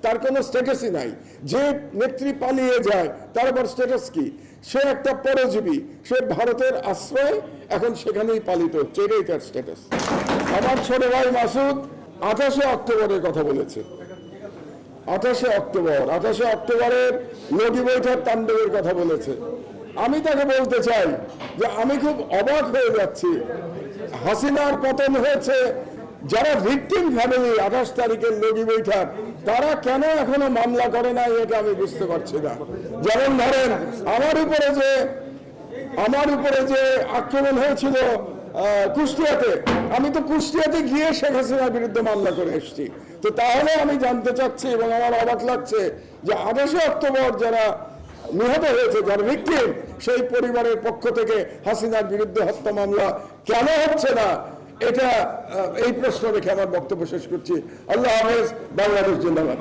তার কোনো স্ট্যাটাসই নাই। যে নেত্রী পালিয়ে যায় তার আবার স্ট্যাটাস কি? সে একটা পরজীবী, সে ভারতের আশ্রয়, এখন সেখানেই পালিত হচ্ছে, এটাই তার স্ট্যাটাস। আমার ছোট ভাই মাসুদ 28শে অক্টোবরের কথা বলেছে, 28শে অক্টোবরের লগি বৈঠক তাণ্ডবের কথা বলেছে। আমি তাকে বলতে চাই যে আমি খুব অবাক হয়ে যাচ্ছি, হাসিনার পতন হয়েছে, যারা ভিকটিম ফ্যামিলি 28 তারিখের লগি বৈঠক, তারা কেন এখনো মামলা করে নাই এটা আমি বুঝতে পারছি না। যেমন ধরেন আমার উপরে যে আক্রমণ হয়েছিল কুষ্টিয়াতে, আমি তো কুষ্টিয়াতে গিয়ে শেখ হাসিনার বিরুদ্ধে মামলা করে এসেছি। তো তাহলে আমি জানতে চাচ্ছি এবং আমার অবাক লাগছে যে 28শে অক্টোবর যারা নিহত হয়েছে, যারা ভিকটিম, সেই পরিবারের পক্ষ থেকে হাসিনার বিরুদ্ধে হত্যা মামলা কেন হচ্ছে না, এটা এই প্রশ্ন রেখে আমার বক্তব্য শেষ করছি। আল্লাহ হাফেজ। বাংলাদেশ জিন্দাবাদ।